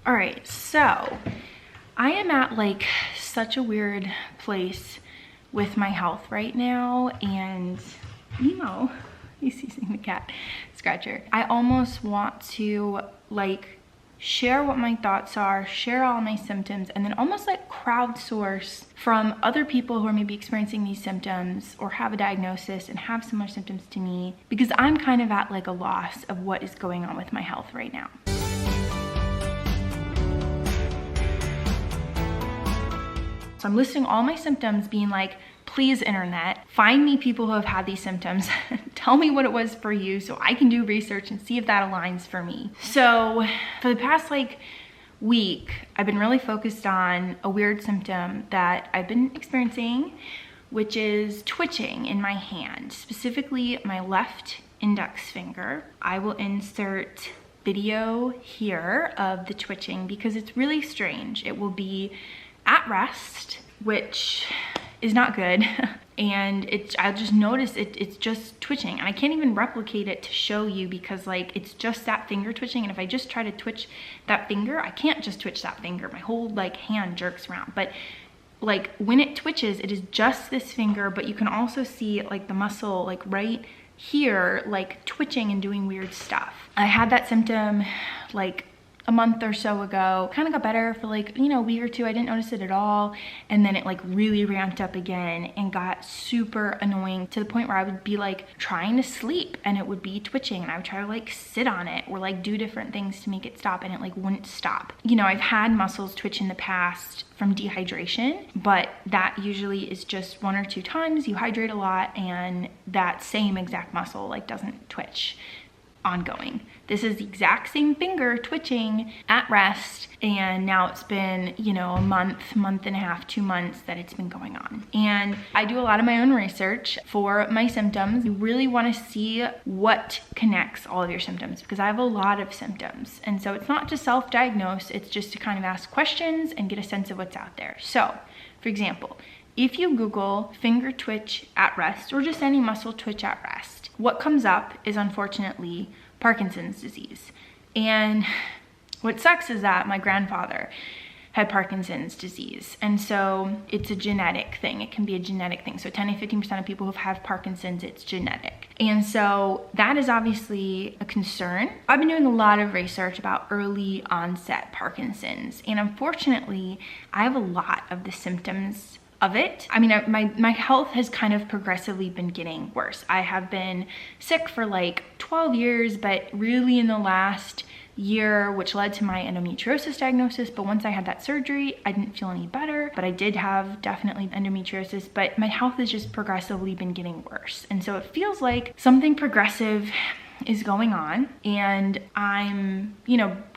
All right, so I am at like such a weird place with my health right now, and Nemo, he's using the cat scratcher. I almost want to like share what my thoughts are, share all my symptoms, and then almost like crowdsource from other people who are maybe experiencing these symptoms or have a diagnosis and have similar symptoms to me, because I'm kind of at like a loss of what is going on with my health right now. So I'm listing all my symptoms, being like, please internet, find me people who have had these symptoms, tell me what it was for you so I can do research and see if that aligns for me. So for the past like week, I've been really focused on a weird symptom that I've been experiencing, which is twitching in my hand, specifically my left index finger. I will insert video here of the twitching because it's really strange. It will be at rest, which is not good. And I just noticed it's just twitching, and I can't even replicate it to show you because like it's just that finger twitching. And if I just try to twitch that finger, I can't just twitch that finger. My whole like hand jerks around. But like when it twitches, it is just this finger, but you can also see like the muscle like right here, like twitching and doing weird stuff. I had that symptom like a month or so ago, kind of got better for like, a week or two. I didn't notice it at all. And then it like really ramped up again and got super annoying to the point where I would be like trying to sleep and it would be twitching, and I would try to like sit on it or like do different things to make it stop, and it like wouldn't stop. I've had muscles twitch in the past from dehydration, but that usually is just 1 or 2 times. You hydrate a lot and that same exact muscle like doesn't twitch ongoing. This is the exact same finger twitching at rest, and now it's been, a month and a half, 2 months that it's been going on. And I do a lot of my own research for my symptoms. You really want to see what connects all of your symptoms, because I have a lot of symptoms. And so it's not to self-diagnose, it's just to kind of ask questions and get a sense of what's out there. So, for example, if you Google finger twitch at rest or just any muscle twitch at rest, what comes up is unfortunately Parkinson's disease. And what sucks is that my grandfather had Parkinson's disease. And so it's a genetic thing. It can be a genetic thing. So 10 to 15% of people who have Parkinson's, it's genetic. And so that is obviously a concern. I've been doing a lot of research about early onset Parkinson's. And unfortunately, I have a lot of the symptoms of it. I mean, my health has kind of progressively been getting worse. I have been sick for like 12 years, but really in the last year, which led to my endometriosis diagnosis. But once I had that surgery, I didn't feel any better, but I did have definitely endometriosis, but my health has just progressively been getting worse. And so it feels like something progressive is going on, and I'm,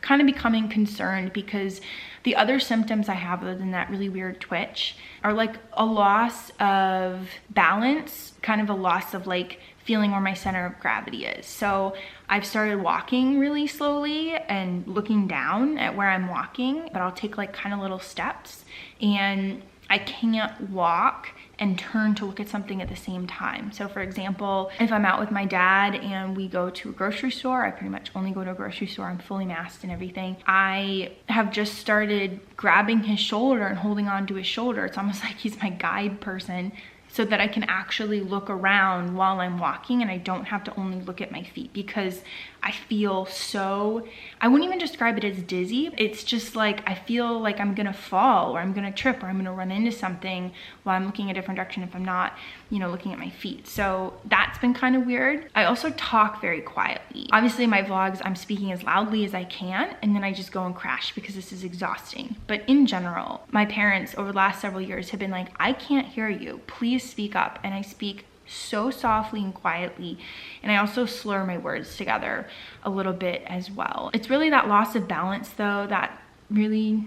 kind of becoming concerned because the other symptoms I have other than that really weird twitch are like a loss of balance, kind of a loss of like feeling where my center of gravity is. So I've started walking really slowly and looking down at where I'm walking, but I'll take like kind of little steps, and I can't walk and turn to look at something at the same time. So for example, if I'm out with my dad and we go to a grocery store, I pretty much only go to a grocery store. I'm fully masked and everything. I have just started grabbing his shoulder and holding on to his shoulder. It's almost like he's my guide person, so that I can actually look around while I'm walking and I don't have to only look at my feet, because I feel so, I wouldn't even describe it as dizzy. It's just like, I feel like I'm gonna fall or I'm gonna trip or I'm gonna run into something while I'm looking a different direction if I'm not, looking at my feet. So that's been kind of weird. I also talk very quietly. Obviously in my vlogs, I'm speaking as loudly as I can, and then I just go and crash because this is exhausting. But in general, my parents over the last several years have been like, I can't hear you, please speak up. And I speak so softly and quietly, and I also slur my words together a little bit as well. It's really that loss of balance though that really,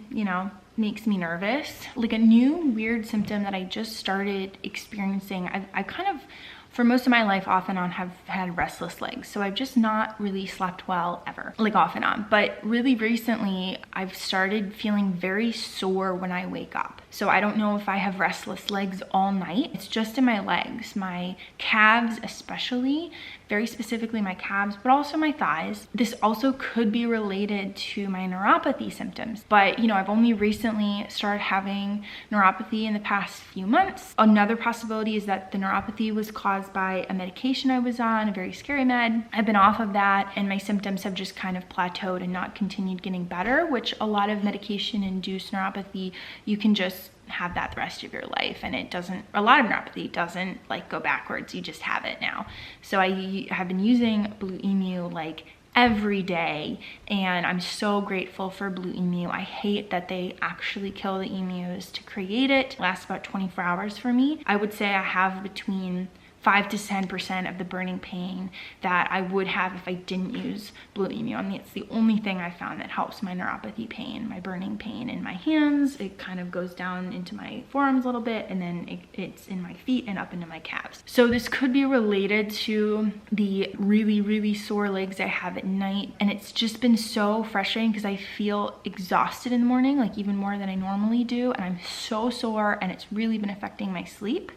makes me nervous. Like a new weird symptom that I just started experiencing, I kind of, for most of my life, off and on, have had restless legs. So I've just not really slept well ever, like off and on. But really recently, I've started feeling very sore when I wake up. So I don't know if I have restless legs all night. It's just in my legs, my calves especially, very specifically my calves, but also my thighs. This also could be related to my neuropathy symptoms, but you know, I've only recently started having neuropathy in the past few months. Another possibility is that the neuropathy was caused by a medication I was on, a very scary med. I've been off of that and my symptoms have just kind of plateaued and not continued getting better, which a lot of medication-induced neuropathy, you can just have that the rest of your life, and it doesn't, a lot of neuropathy doesn't like go backwards, you just have it now. So I have been using Blue Emu like every day, and I'm so grateful for Blue Emu. I hate that they actually kill the emus to create it. It lasts about 24 hours for me. I would say I have between 5 to 10% of the burning pain that I would have if I didn't use Blue Emu. I mean, it's the only thing I found that helps my neuropathy pain, my burning pain in my hands. It kind of goes down into my forearms a little bit, and then it's in my feet and up into my calves. So this could be related to the really, really sore legs I have at night. And it's just been so frustrating because I feel exhausted in the morning, like even more than I normally do. And I'm so sore, and it's really been affecting my sleep.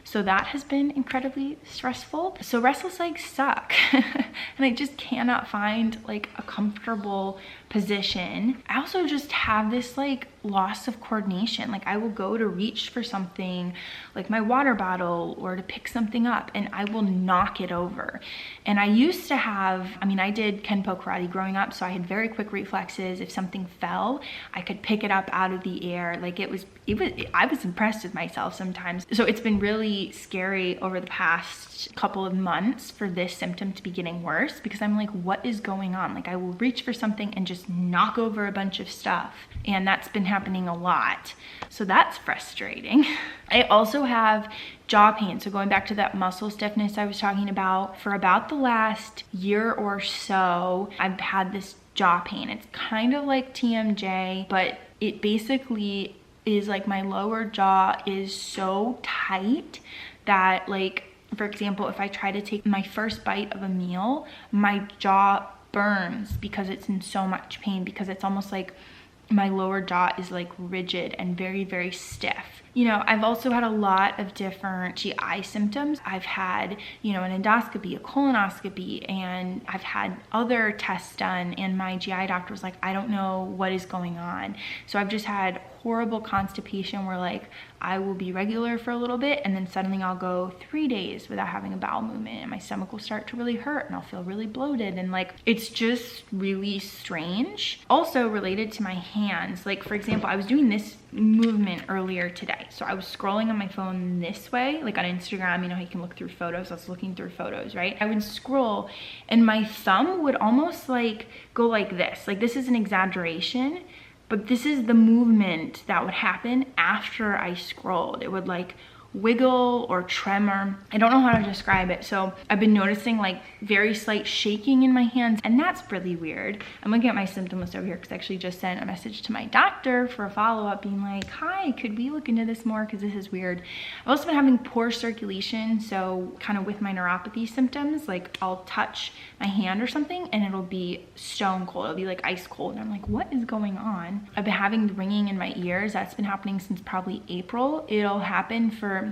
So that has been incredibly stressful. So restless legs suck. And I just cannot find like a comfortable position. I also just have this like loss of coordination. Like I will go to reach for something like my water bottle or to pick something up, and I will knock it over. And I used to have, I mean, I did Kenpo karate growing up, so I had very quick reflexes. If something fell, I could pick it up out of the air. Like I was impressed with myself sometimes. So it's been really scary over the past couple of months for this symptom to be getting worse, because I'm like, what is going on? Like I will reach for something and just knock over a bunch of stuff. And that's been happening a lot. So that's frustrating. I also have jaw pain. So going back to that muscle stiffness I was talking about, for about the last year or so, I've had this jaw pain. It's kind of like TMJ, but it basically is like my lower jaw is so tight that, like, for example, if I try to take my first bite of a meal, my jaw burns because it's in so much pain, because it's almost like my lower jaw is like rigid and very, very stiff. You know, I've also had a lot of different GI symptoms. I've had, you know, an endoscopy, a colonoscopy, and I've had other tests done, and my GI doctor was like, I don't know what is going on. So I've just had horrible constipation where like I will be regular for a little bit and then suddenly I'll go 3 days without having a bowel movement, and my stomach will start to really hurt and I'll feel really bloated, and like it's just really strange. Also related to my hands, like for example, I was doing this movement earlier today. So I was scrolling on my phone this way, like on Instagram, you know how you can look through photos. I was looking through photos, right? I would scroll and my thumb would almost like go like this. Like this is an exaggeration, but this is the movement that would happen after I scrolled. It would like wiggle or tremor. I don't know how to describe it. So I've been noticing like very slight shaking in my hands, and that's really weird. I'm looking at my symptom list over here because I actually just sent a message to my doctor for a follow-up being like, hi, could we look into this more because this is weird. I've also been having poor circulation, so kind of with my neuropathy symptoms, like I'll touch my hand or something and it'll be stone cold. It'll be like ice cold, and I'm like, what is going on? I've been having ringing in my ears. That's been happening since probably April. It'll happen for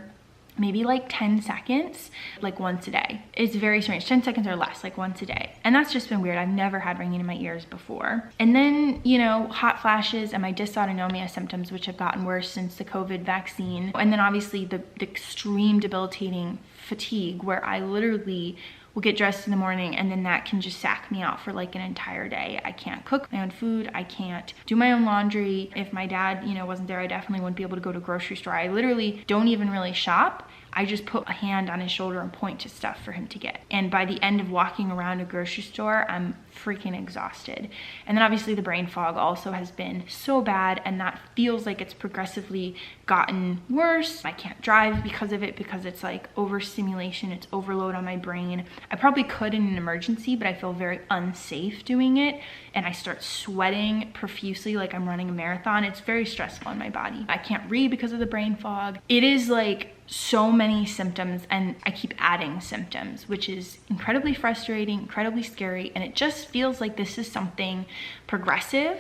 maybe like 10 seconds, like once a day. It's very strange, 10 seconds or less, like once a day. And that's just been weird. I've never had ringing in my ears before. And then, you know, hot flashes and my dysautonomia symptoms, which have gotten worse since the COVID vaccine. And then obviously the extreme debilitating fatigue where I literally will get dressed in the morning and then that can just sack me out for like an entire day. I can't cook my own food. I can't do my own laundry. If my dad, you know, wasn't there, I definitely wouldn't be able to go to a grocery store. I literally don't even really shop. I just put a hand on his shoulder and point to stuff for him to get. And by the end of walking around a grocery store, I'm freaking exhausted. And then obviously the brain fog also has been so bad, and that feels like it's progressively gotten worse. I can't drive because of it, because it's like overstimulation, it's overload on my brain. I probably could in an emergency, but I feel very unsafe doing it. And I start sweating profusely like I'm running a marathon. It's very stressful on my body. I can't read because of the brain fog. It is like so many symptoms, and I keep adding symptoms, which is incredibly frustrating, incredibly scary, and it just feels like this is something progressive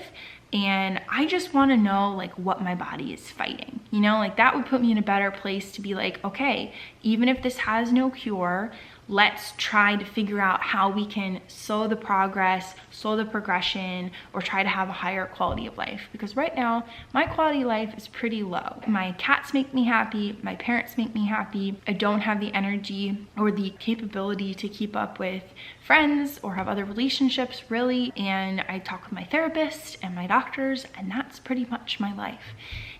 And I just want to know like what my body is fighting, you know, like that would put me in a better place to be like, okay, even if this has no cure, let's try to figure out how we can slow the progress, slow the progression, or try to have a higher quality of life. Because right now, my quality of life is pretty low. My cats make me happy, my parents make me happy. I don't have the energy or the capability to keep up with friends or have other relationships really. And I talk with my therapist and my doctors, and that's pretty much my life.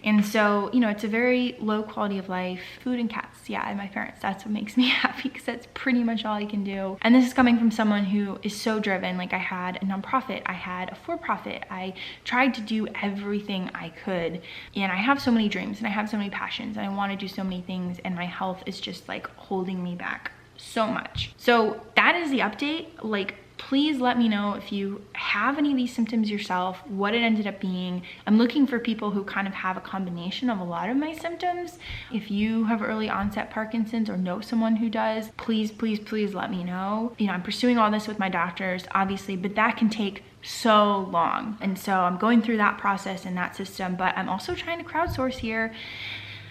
And so, you know, it's a very low quality of life. Food and cats, yeah, and my parents, that's what makes me happy, because that's pretty much all I can do. And this is coming from someone who is so driven. Like I had a nonprofit, I had a for-profit, I tried to do everything I could. And I have so many dreams and I have so many passions and I want to do so many things, and my health is just like holding me back so much. So that is the update. Like, please let me know if you have any of these symptoms yourself, what it ended up being. I'm looking for people who kind of have a combination of a lot of my symptoms. If you have early onset Parkinson's or know someone who does, please, please, please let me know. You know, I'm pursuing all this with my doctors, obviously, but that can take so long. And so I'm going through that process and that system, but I'm also trying to crowdsource here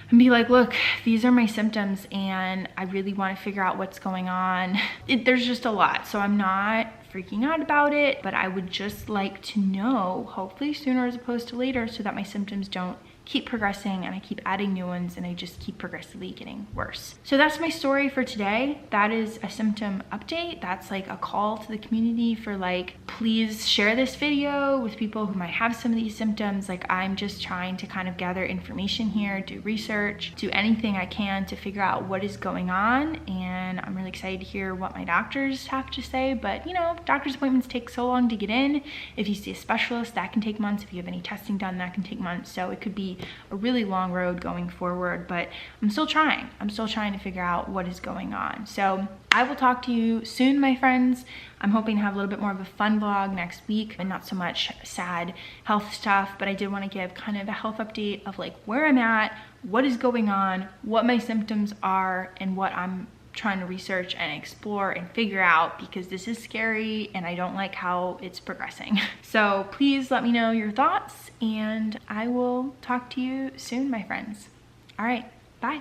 and be like, look, these are my symptoms and I really want to figure out what's going on. There's just a lot. So I'm not freaking out about it, but I would just like to know, hopefully sooner as opposed to later, so that my symptoms don't keep progressing and I keep adding new ones and I just keep progressively getting worse. So that's my story for today. That is a symptom update. That's like a call to the community for like, please share this video with people who might have some of these symptoms. Like, I'm just trying to kind of gather information here, do research, do anything I can to figure out what is going on. And I'm really excited to hear what my doctors have to say. But you know, doctor's appointments take so long to get in. If you see a specialist, that can take months. If you have any testing done, that can take months. So it could be a really long road going forward, but I'm still trying. I'm still trying to figure out what is going on. So I will talk to you soon, my friends. I'm hoping to have a little bit more of a fun vlog next week and not so much sad health stuff, but I did want to give kind of a health update of like where I'm at, what is going on, what my symptoms are, and what I'm trying to research and explore and figure out, because this is scary and I don't like how it's progressing. So please let me know your thoughts and I will talk to you soon, my friends. All right, bye.